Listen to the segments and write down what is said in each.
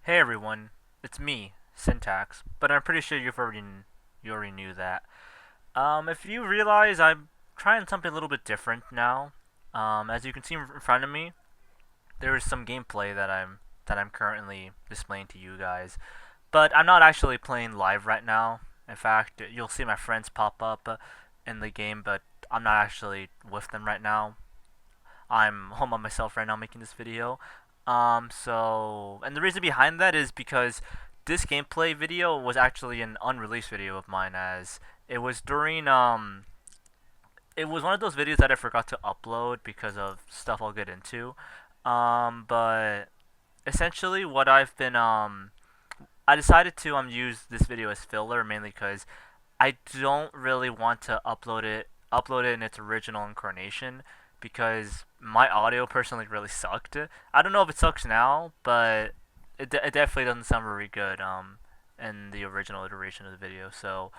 Hey everyone, it's me, Syntax, but I'm pretty sure you already knew that. If you realize I'm trying something a little bit different now, as you can see in front of me, there is some gameplay that I'm currently displaying to you guys, but I'm not actually playing live right now. In fact, you'll see my friends pop up in the game, but I'm not actually with them right now. I'm home on myself right now making this video. And the reason behind that is because this gameplay video was actually an unreleased video of mine, as it was during it was one of those videos that I forgot to upload because of stuff I'll get into. But essentially what I decided to use this video as filler, mainly because I don't really want to upload it in its original incarnation, because my audio personally really sucked. I don't know if it sucks now, but it definitely doesn't sound very good in the original iteration of the video. So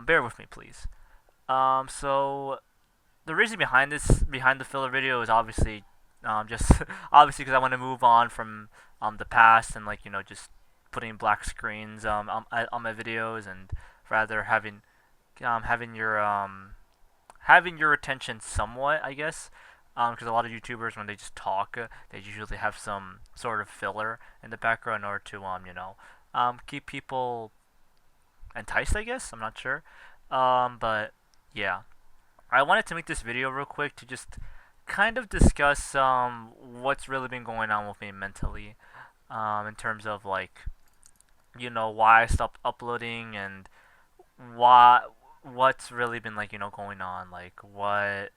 bear with me, please. So the reason behind the filler video is obviously just obviously because I want to move on from the past, and like just putting black screens on my videos, and rather having having your attention somewhat, I guess. Because a lot of YouTubers, when they just talk, they usually have some sort of filler in the background in order to keep people enticed, I guess. I'm not sure. But yeah, I wanted to make this video real quick to just kind of discuss what's really been going on with me mentally, in terms of like why I stopped uploading, and why what's really been like going on, like what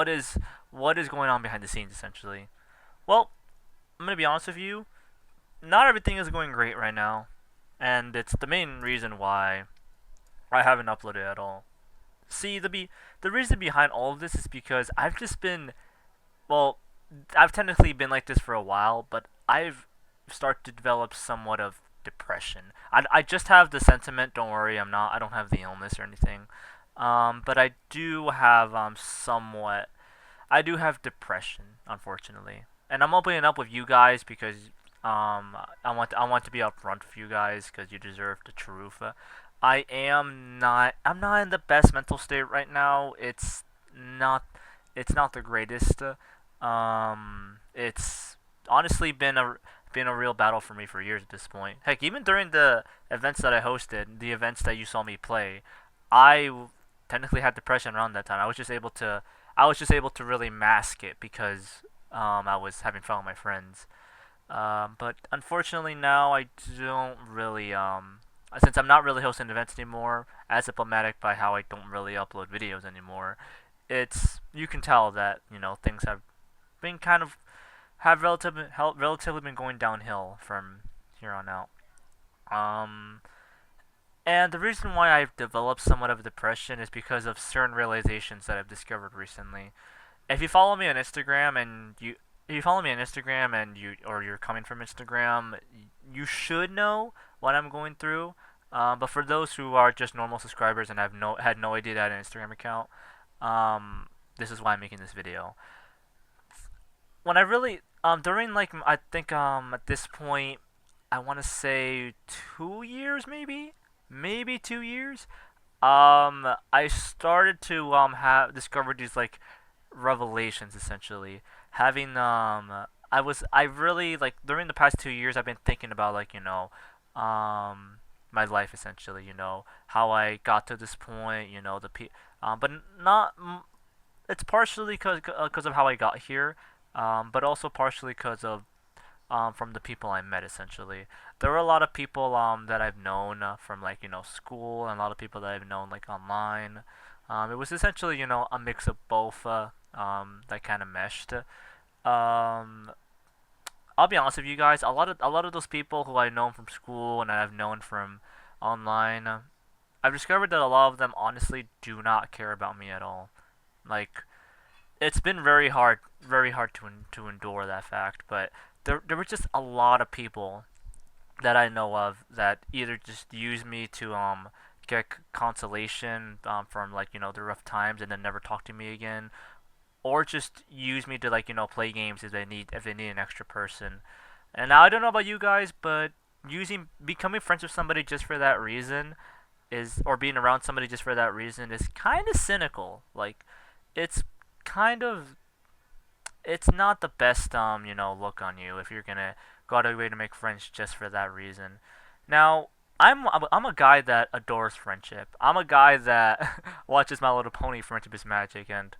is what is going on behind the scenes, essentially. Well, I'm gonna be honest with you, not everything is going great right now, and it's the main reason why I haven't uploaded at all. See, the reason behind all of this is because I've just been, well, I've technically been like this for a while, but I've started to develop somewhat of depression. I just have the sentiment. Don't worry, I don't have the illness or anything. But I do have somewhat. I do have depression, unfortunately, and I'm opening up with you guys because I want to be upfront with you guys because you deserve the truth. I'm not in the best mental state right now. Not it's not the greatest. It's honestly been a real battle for me for years at this point. Heck, even during the events that I hosted, the events that you saw me play, I technically had depression around that time. I was just able to really mask it because I was having fun with my friends. But unfortunately now I don't really since I'm not really hosting events anymore, as diplomatic by how I don't really upload videos anymore. It's you can tell that things have been kind of have relatively been going downhill from here on out. Um, and the reason why I've developed somewhat of a depression is because of certain realizations that I've discovered recently. If you follow me on Instagram and you if you follow me on Instagram and you're coming from Instagram, you should know what I'm going through. But for those who are just normal subscribers and have had no idea that I had an Instagram account, this is why I'm making this video. When I really during like I think at this point I want to say 2 years, maybe 2 years. I started to have discovered these like revelations, essentially. Having I really like during the past 2 years I've been thinking about like my life, essentially, how I got to this point, but not it's partially because of how I got here, but also partially because of from the people I met, essentially. There were a lot of people that I've known from like school, and a lot of people that I've known like online. It was essentially a mix of both that kind of meshed. Um, I'll be honest with you guys. A lot of those people who I've known from school and I've known from online, I've discovered that a lot of them honestly do not care about me at all. Like it's been very hard to endure that fact. But there were just a lot of people that I know of that either just use me to get consolation from like the rough times, and then never talk to me again, or just use me to like play games if they need an extra person. And now I don't know about you guys, but using becoming friends with somebody just for that reason is, or being around somebody just for that reason is kind of cynical. Like, it's kind of, it's not the best look on you if you're gonna go out of your way to make friends just for that reason. Now, I'm a guy that adores friendship. I'm a guy that watches My Little Pony, Friendship is Magic, and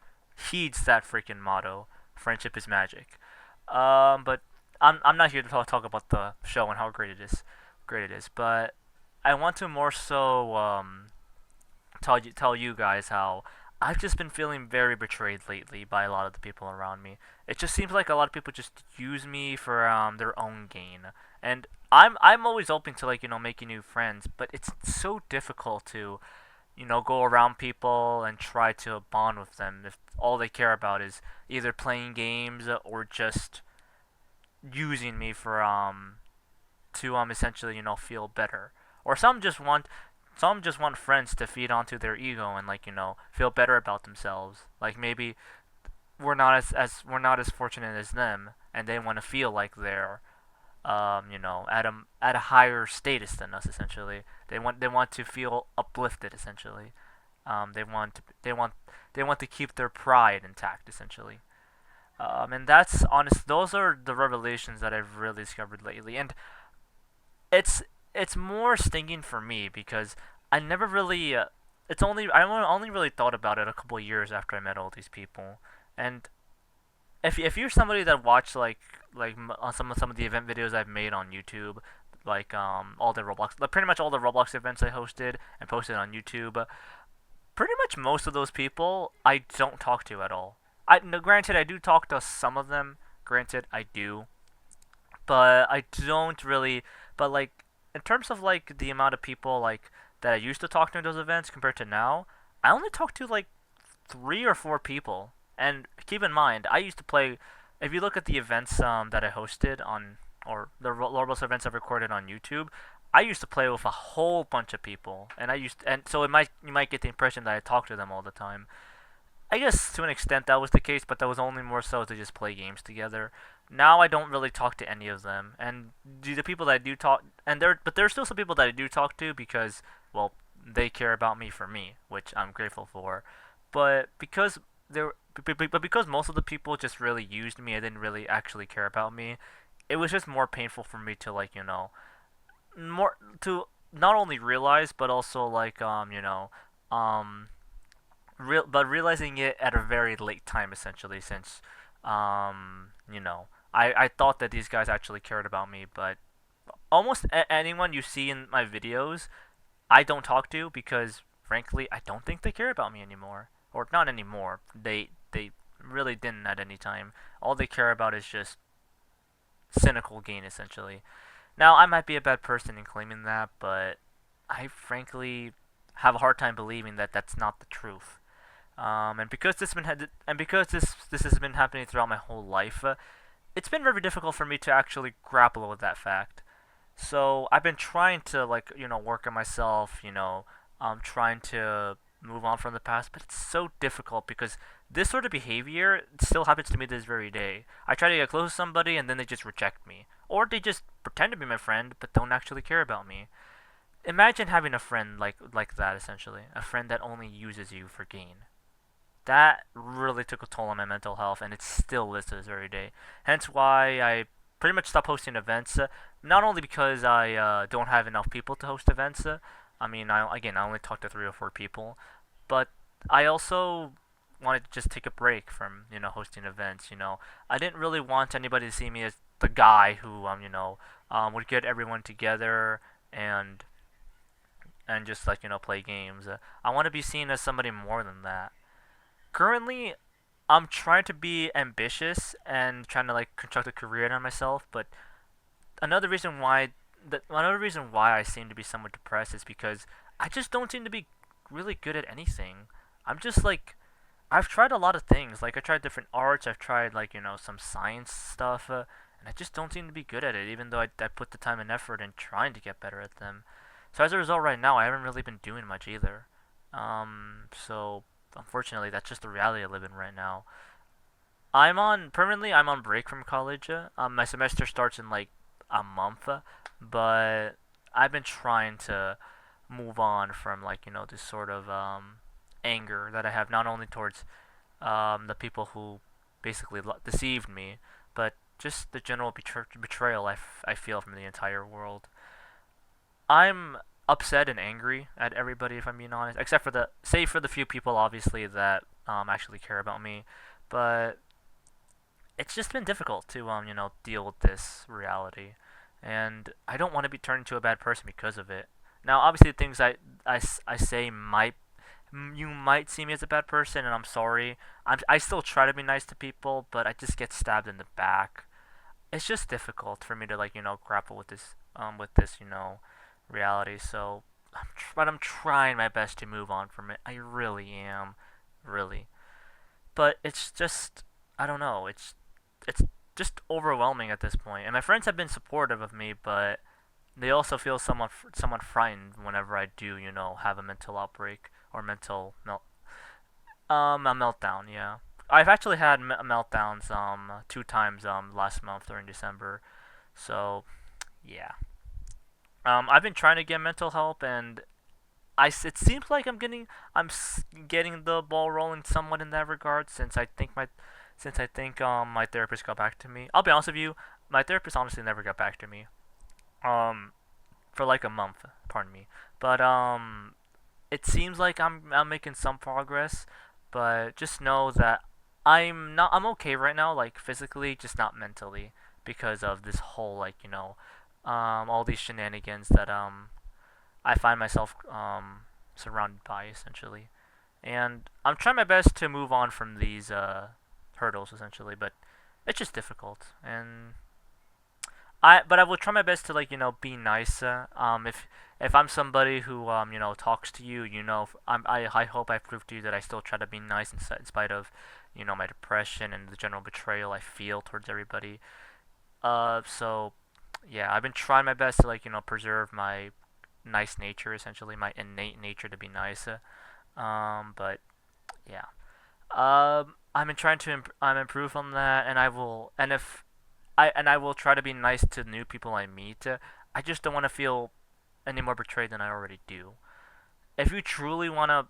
heeds that freaking motto, friendship is magic. But I'm not here to talk about the show and how great it is. But I want to more so tell you guys how I've just been feeling very betrayed lately by a lot of the people around me. It just seems like a lot of people just use me for their own gain, and I'm always open to making new friends, but it's so difficult to go around people and try to bond with them if all they care about is either playing games or just using me for to essentially feel better. Or some just want friends to feed onto their ego and feel better about themselves. Like maybe we're not as fortunate as them, and they want to feel like they're at a higher status than us. Essentially, they want to feel uplifted. Essentially, they want to, they want to keep their pride intact. Essentially, and that's honest. Those are the revelations that I've really discovered lately, and it's it's more stinging for me because I never really. I only really thought about it a couple of years after I met all these people, and if you're somebody that watched on some of the event videos I've made on YouTube, like all the Roblox, like pretty much all the Roblox events I hosted and posted on YouTube, pretty much most of those people I don't talk to at all. I no, granted I do talk to some of them. Granted I do, but I don't really. But in terms of the amount of people that I used to talk to in those events compared to now, I only talk to like 3 or 4 people. And keep in mind, I used to play. If you look at the events that I hosted on, or the Roblox events I've recorded on YouTube, I used to play with a whole bunch of people, and so you might get the impression that I talk to them all the time. I guess to an extent that was the case, but that was only more so to just play games together. Now I don't really talk to any of them, and the people that I do talk, but there are still some people that I do talk to because, well, they care about me for me, which I'm grateful for. But there, but because most of the people just really used me and didn't really actually care about me, it was just more painful for me to more to not only realize but also um but realizing it at a very late time, essentially, since I thought that these guys actually cared about me, but almost anyone you see in my videos I don't talk to because frankly I don't think they care about me anymore, or not anymore. They really didn't at any time. All they care about is just cynical gain, essentially. Now I might be a bad person in claiming that, but I frankly have a hard time believing that that's not the truth. And because this has been happening throughout my whole life, it's been very difficult for me to actually grapple with that fact. So I've been trying to work on myself, trying to move on from the past, but it's so difficult because this sort of behavior still happens to me this very day. I try to get close to somebody and then they just reject me, or they just pretend to be my friend but don't actually care about me. Imagine having a friend like that, essentially, a friend that only uses you for gain. That really took a toll on my mental health, and it still is to this very day. Hence why I pretty much stopped hosting events. Not only because I don't have enough people to host events. I mean, I only talked to 3 or 4 people, but I also wanted to just take a break from hosting events. I didn't really want anybody to see me as the guy who would get everyone together and just play games. I want to be seen as somebody more than that. Currently, I'm trying to be ambitious and trying to construct a career on myself, but another reason why another reason why I seem to be somewhat depressed is because I just don't seem to be really good at anything. I'm just I've tried a lot of things. Like I tried different arts, I've tried some science stuff, and I just don't seem to be good at it even though I put the time and effort in trying to get better at them. So as a result right now I haven't really been doing much either. So unfortunately that's just the reality I live in right now. I'm on break from college. My semester starts in a month, but I've been trying to move on from like this sort of anger that I have not only towards the people who basically deceived me, but just the general betrayal I feel from the entire world. I'm upset and angry at everybody, if I'm being honest, except for save for the few people, obviously, that actually care about me. But it's just been difficult to deal with this reality, and I don't want to be turned into a bad person because of it. Now, obviously, the things I say might you might see me as a bad person, and I'm sorry. I still try to be nice to people, but I just get stabbed in the back. It's just difficult for me to like grapple with this reality. So, but I'm trying my best to move on from it. I really am, really. But it's just I don't know. It's just overwhelming at this point. And my friends have been supportive of me, but they also feel somewhat frightened whenever I do, have a mental outbreak or a meltdown. Yeah, I've actually had meltdowns 2 times last month during December. So yeah, I've been trying to get mental help, and it seems like getting the ball rolling somewhat in that regard since I think my therapist got back to me. I'll be honest with you, my therapist honestly never got back to me. Um, for like a month, pardon me. But it seems like I'm making some progress, but just know that I'm okay right now, like physically, just not mentally, because of this whole like all these shenanigans that I find myself surrounded by essentially, and I'm trying my best to move on from these hurdles essentially, but it's just difficult. And I will try my best to like be nice. If I'm somebody who talks to you, I hope I prove to you that I still try to be nice in spite of my depression and the general betrayal I feel towards everybody. So yeah, I've been trying my best to like preserve my nice nature, essentially my innate nature to be nice. But yeah, I've been trying to improve on that, and I will. And I will try to be nice to new people I meet. I just don't want to feel any more betrayed than I already do. If you truly wanna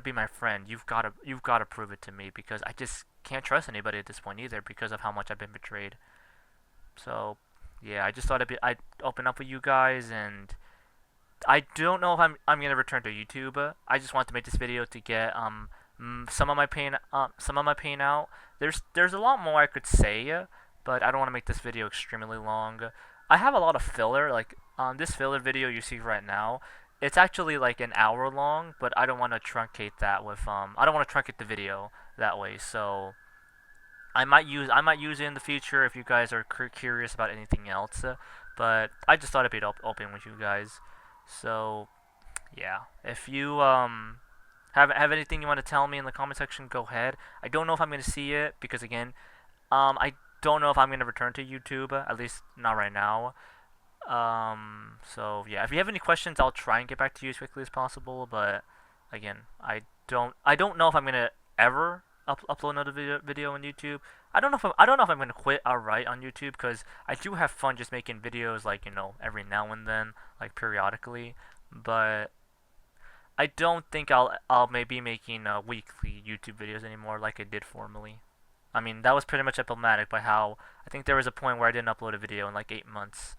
be my friend, you've gotta prove it to me, because I just can't trust anybody at this point either because of how much I've been betrayed. So yeah, I just thought I'd open up with you guys, and I don't know if I'm gonna return to YouTube. I just want to make this video to get some of my pain out. There's a lot more I could say, but I don't want to make this video extremely long. I have a lot of filler, like on this filler video you see right now. It's actually like an hour long, but I don't want to truncate that with I don't want to truncate the video that way. So I might use it in the future if you guys are curious about anything else. But I just thought I'd be open with you guys. So yeah, if you have anything you want to tell me in the comment section, go ahead. I don't know if I'm gonna see it because again, I don't know if I'm gonna return to YouTube. At least not right now. So yeah, if you have any questions, I'll try and get back to you as quickly as possible. But again, I don't know if I'm gonna ever upload another video on YouTube. I don't know if I'm gonna quit outright on YouTube, because I do have fun just making videos like every now and then, like periodically. But I don't think I'll maybe making weekly YouTube videos anymore like I did formerly. I mean, that was pretty much emblematic by how I think there was a point where I didn't upload a video in like 8 months.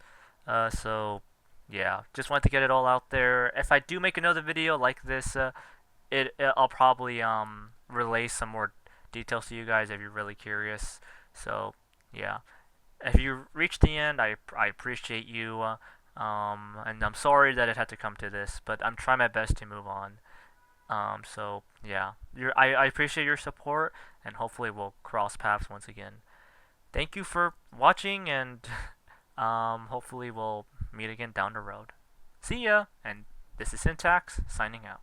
So yeah, just wanted to get it all out there. If I do make another video like this, I'll probably relay some more details to you guys if you're really curious. So yeah, if you reached the end, I appreciate you. And I'm sorry that it had to come to this, but I'm trying my best to move on. So yeah, I appreciate your support, and hopefully we'll cross paths once again. Thank you for watching, and hopefully we'll meet again down the road. See ya, and this is Syntax signing out.